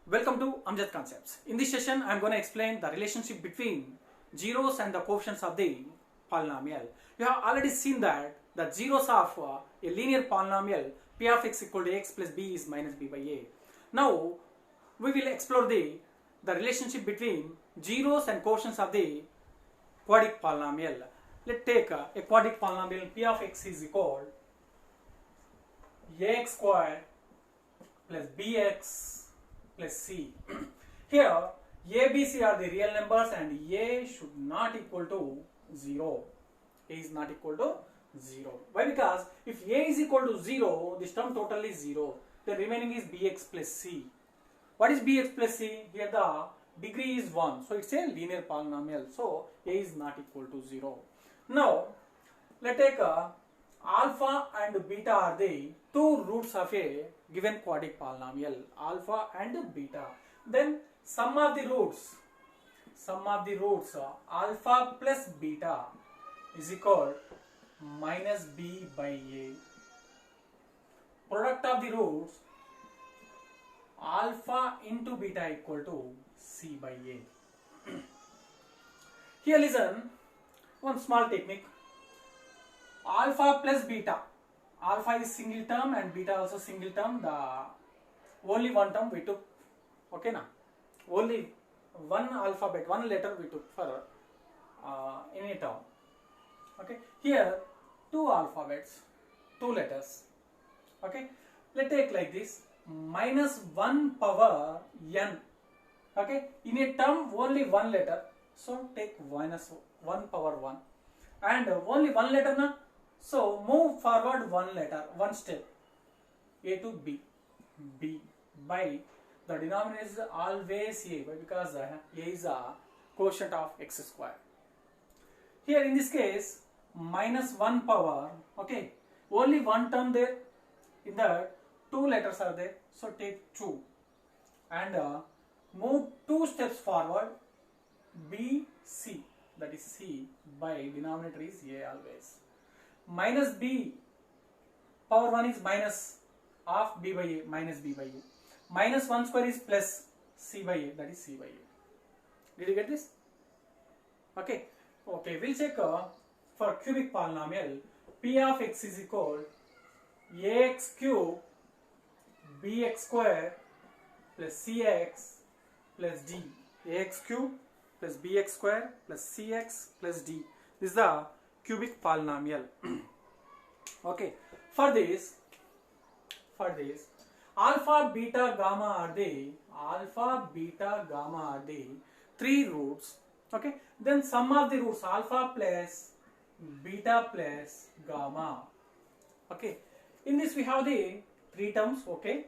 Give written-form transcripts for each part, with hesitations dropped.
Welcome to Amjad Concepts. In this session, I am going to explain the relationship between zeros and the coefficients of the polynomial. You have already seen that the zeros of a linear polynomial p of x equal to x plus b is minus b by a. Now, we will explore the relationship between zeros and coefficients of the quadratic polynomial. Let's take a quadratic polynomial p of x is equal to ax squared plus bx plus c. Here a, b, c are the real numbers and a should not equal to 0. A is not equal to 0. Why? Because if a is equal to 0, this term total is 0. The remaining is bx plus c. What is bx plus c? Here the degree is 1. So it's a linear polynomial. So a is not equal to 0. Now let's take alpha and beta are the two roots of a given quadratic polynomial, alpha and beta. Then sum of the roots alpha plus beta is equal minus b by a. Product of the roots alpha into beta equal to c by a. Here listen, one small technique. Alpha plus beta. Alpha is single term and beta also single term. The only one term we took. Okay na? Only one alphabet, one letter we took for any term. Okay. Here two alphabets, two letters. Okay. Let's take like this. Minus 1 power n. Okay. In a term only one letter. So take minus 1 power 1. And only one letter na. So move forward one letter, one step, a to b, b by the denominator is always a, because a is a quotient of x square. Here in this case minus 1 power, okay, only one term there, in that two letters are there, so take 2 and move 2 steps forward, b, c, that is c by denominator is a always. Minus b power 1 is minus of b by a, minus b by a. Minus 1 square is plus c by a, that is c by a. Did you get this? Okay. Okay, we'll check for cubic polynomial p of x is equal ax cube bx square plus cx plus d. Ax cube plus bx square plus cx plus d. This is the cubic polynomial. Okay, for this alpha beta gamma are the three roots. Okay, then sum of the roots alpha plus beta plus gamma. Okay, in this we have the three terms. Okay,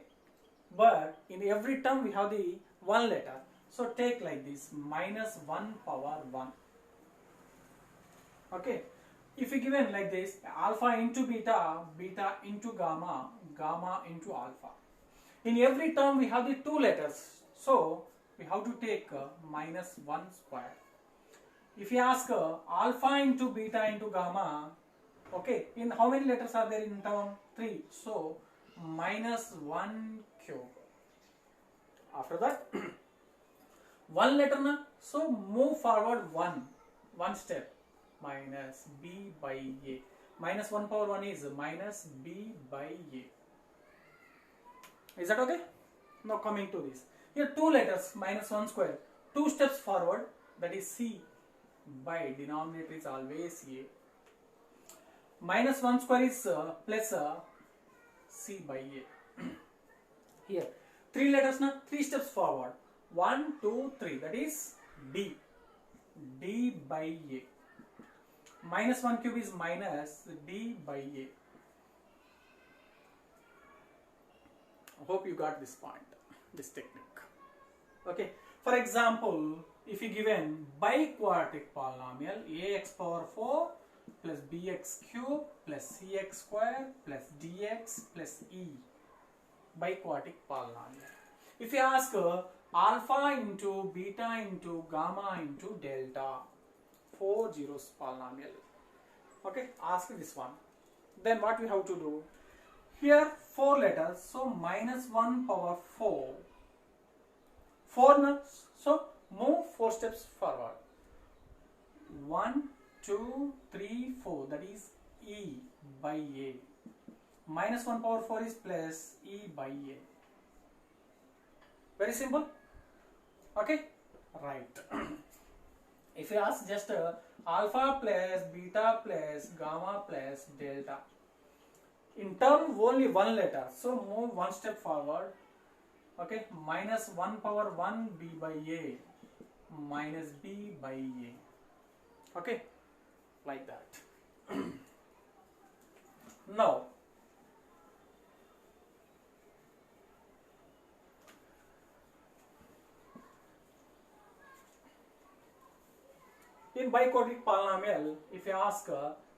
but in every term we have the one letter, so take like this, minus 1 power 1. Okay, if we given like this, alpha into beta, beta into gamma, gamma into alpha. In every term we have the two letters, so we have to take minus 1 square. If you ask alpha into beta into gamma, okay, in how many letters are there in term? 3, so minus 1 cube. After that one letter na, so move forward one step, minus b by a. Minus 1 power 1 is minus b by a. Is that okay? Now coming to this. Here two letters, minus 1 square. 2 steps forward, that is c by denominator is always a. Minus 1 square is plus c by a. Here 3 letters na, 3 steps forward. 1, 2, 3, that is d. d by a. Minus 1 cube is minus d by a. I hope you got this point, this technique. Okay. For example, if you given biquadratic polynomial ax power 4 plus bx cube plus cx square plus dx plus e, biquadratic polynomial. If you ask alpha into beta into gamma into delta, 4 zeros polynomial. Okay, ask this one. Then what we have to do? Here 4 letters, so minus 1 power 4 4 na? So move 4 steps forward. 1, 2, 3, 4. That is E by A. Minus 1 power 4 is plus E by A. Very simple. Okay? Right. If you ask just alpha plus beta plus gamma plus delta. In term only one letter. So move one step forward. Okay? Minus 1 power 1 B by A. Minus B by A. Okay? Like that. Now, in biquadratic polynomial, if you ask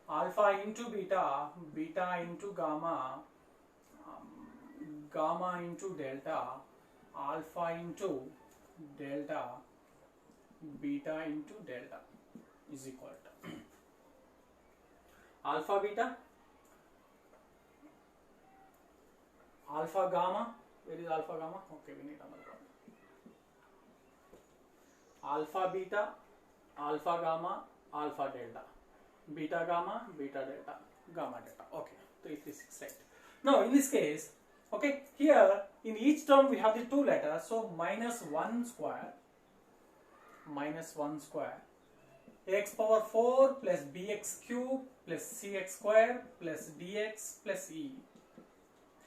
alpha into beta, beta into gamma, gamma into delta, alpha into delta, beta into delta is equal to alpha beta, alpha gamma. Where is alpha gamma? Okay, we need another one. Alpha beta, alpha gamma, alpha delta, beta gamma, beta delta, gamma delta. Okay, 3, 3, 6, right. Now in this case, okay, here in each term we have the two letters, so minus 1 square, x power 4 plus bx cube plus cx square plus dx plus e.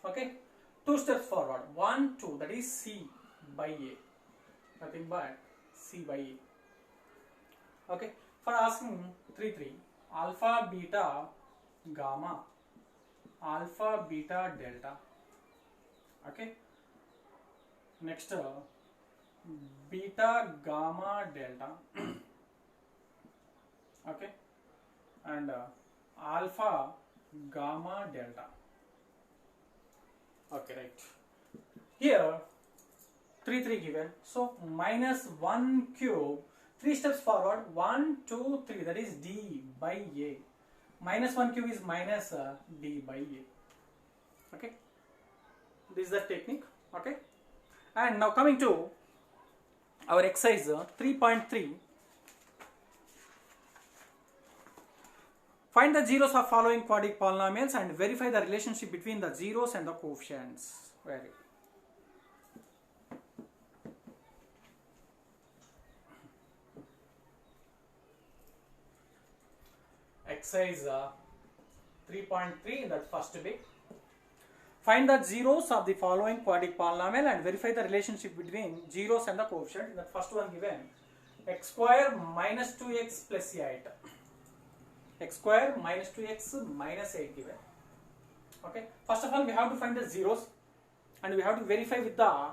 Okay, two steps forward, 1, 2, that is c by a, nothing but c by a. Okay, for asking 3, 3, alpha beta gamma, alpha beta delta. Okay, next beta gamma delta. Okay, and alpha gamma delta. Okay, right. Here 3, 3 given, so minus 1 cube, 3 steps forward, 1, 2, 3, that is d by a. Minus 1 cube is minus d by a. Okay, this is the technique. Okay, and now coming to our exercise 3.3. Find the zeros of following quadratic polynomials and verify the relationship between the zeros and the coefficients. Very good. Exercise 3.3 in that first bit. Find the zeros of the following quadratic polynomial and verify the relationship between zeros and the coefficient. In that first one given, x square minus 2x plus 8. X square minus 2x minus 8 given. Okay, first of all we have to find the zeros and we have to verify with the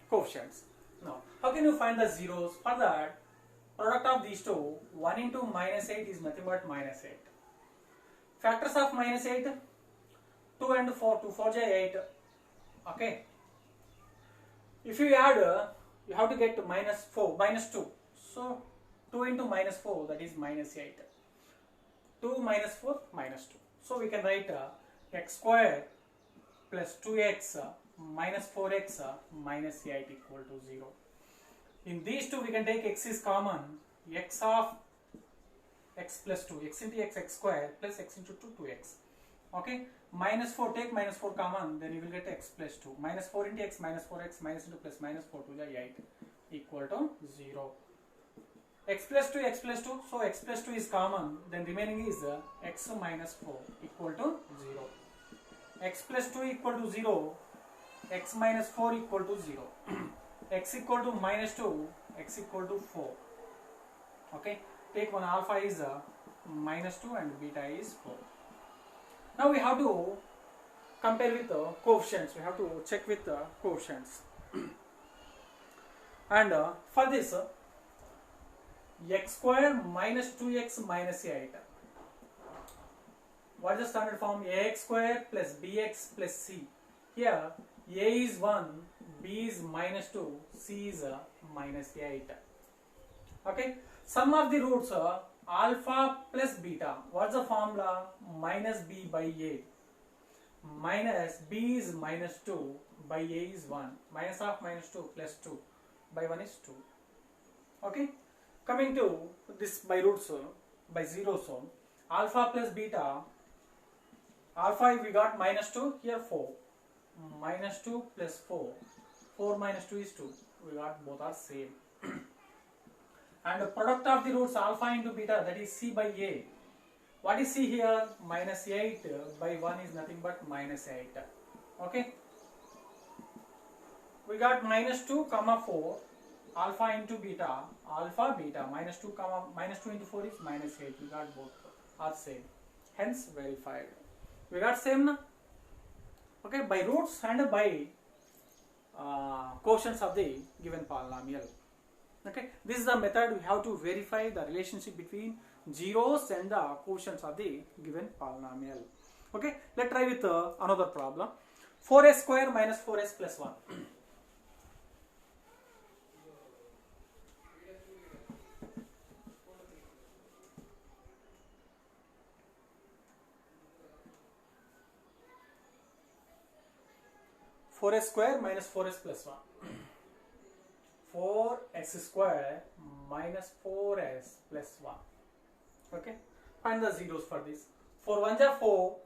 coefficients. Now, how can you find the zeros? For that, product of these two, 1 into minus 8 is nothing but minus 8. Factors of minus 8, 2 and 4, 2 4 is 8. Okay. If you add, you have to get minus 2. So 2 into minus 4, that is minus 8. 2 minus 4 minus 2. So we can write x square plus 2x minus 4x minus 8 equal to 0. In these two we can take x is common, x of x plus 2, x into x square plus x into 2, 2x. Okay, minus 4, take minus 4 common, then you will get x plus 2. Minus 4 into x minus 4x minus into plus minus 4 to the 8 equal to 0. X plus 2, so x plus 2 is common, then remaining is x minus 4 equal to 0. X plus 2 equal to 0, x minus 4 equal to 0. X equal to minus 2, x equal to 4. Okay, take one, alpha is minus 2 and beta is 4. Now we have to compare with the coefficients, we have to check with the coefficients. And for this, x square minus 2x minus 8. What is the standard form? Ax square plus bx plus c. Here a is 1, b is minus 2, c is minus 8. Okay. Sum of the roots are alpha plus beta. What's the formula? Minus b by a. Minus b is minus 2 by a is 1. Minus of minus 2 plus 2. by 1 is 2. Okay, coming to this by roots, by zeros, so alpha plus beta, alpha we got minus 2, here 4, minus 2 plus 4, 4 minus 2 is 2, we got both are same. And the product of the roots alpha into beta, that is c by a. What is c here? Minus 8 by 1 is nothing but minus 8. Okay, we got minus 2 comma 4, alpha into beta, alpha beta, minus 2 comma minus 2 into 4 is minus 8. We got both are same, hence verified. We got same na? Okay, by roots and by quotients of the given polynomial. Okay, this is the method we have to verify the relationship between zeros and the quotients of the given polynomial. Okay, let's try with another problem. 4s square minus 4s plus 1. 4s square minus 4s plus 1. 4s square minus 4s plus 1. Okay, find the zeros for this. 4 1 ja 4,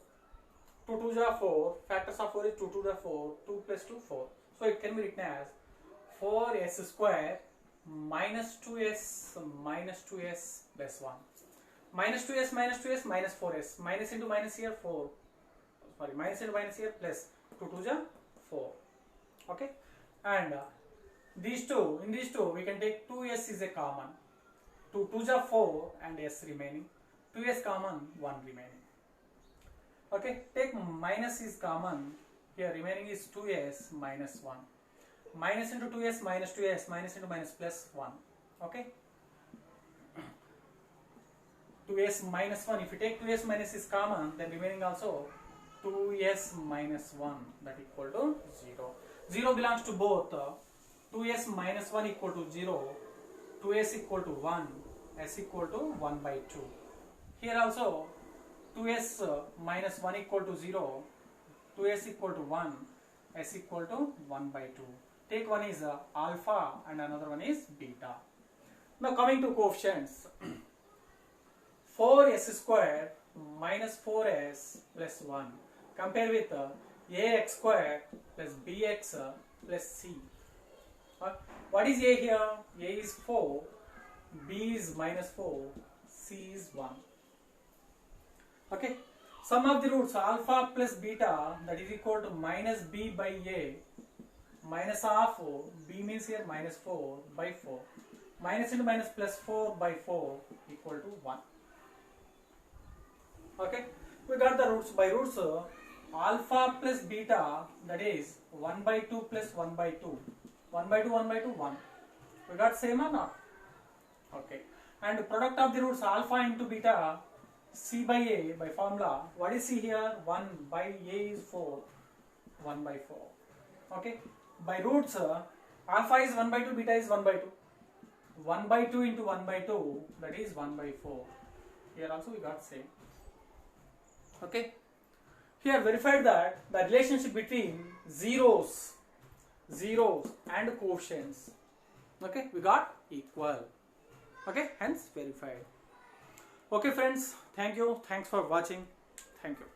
2 2 ja 4, factors of 4 is 2 2 ja 4, 2 plus 2 4. So it can be written as 4s square minus 2s plus 1. Minus 2s minus 2s minus 4s. Minus into minus here 4. Sorry, minus into minus here plus 2 2 ja 4. Okay, and these two, in these two we can take 2s is a common. 2 2 ja 4 and s remaining. 2s common, 1 remaining. Okay, take minus is common. Here remaining is 2s minus 1. Minus into 2s minus 2s, minus into minus plus 1. Okay, 2s minus 1. If you take 2s minus is common, then remaining also 2s minus 1, that equal to 0. 0 belongs to both. 2s minus 1 equal to 0, 2s equal to 1, s equal to 1 by 2. Here also 2s minus 1 equal to 0, 2s equal to 1, s equal to 1 by 2. Take one is alpha and another one is beta. Now coming to coefficients. 4s square minus 4s plus 1. Compare with ax square plus bx plus c. What is a here? A is 4, b is minus 4, c is 1. Okay, sum of the roots alpha plus beta, that is equal to minus b by a, minus of b means here minus 4 by 4, minus into minus plus 4 by 4 equal to 1. Okay, we got the roots. By roots alpha plus beta, that is 1 by 2 plus 1 by 2, 1 by 2 1 by 2 1. We got same or not? Okay, and product of the roots alpha into beta, c by a by formula. What is c here? 1 by a is 4, 1 by 4. Okay, by roots alpha is 1 by 2, beta is 1 by 2. 1 by 2 into 1 by 2, that is 1 by 4. Here also we got same. Okay, here verified that the relationship between zeros and quotients, okay, we got equal. Okay, hence verified. Okay friends, thank you, thanks for watching, thank you.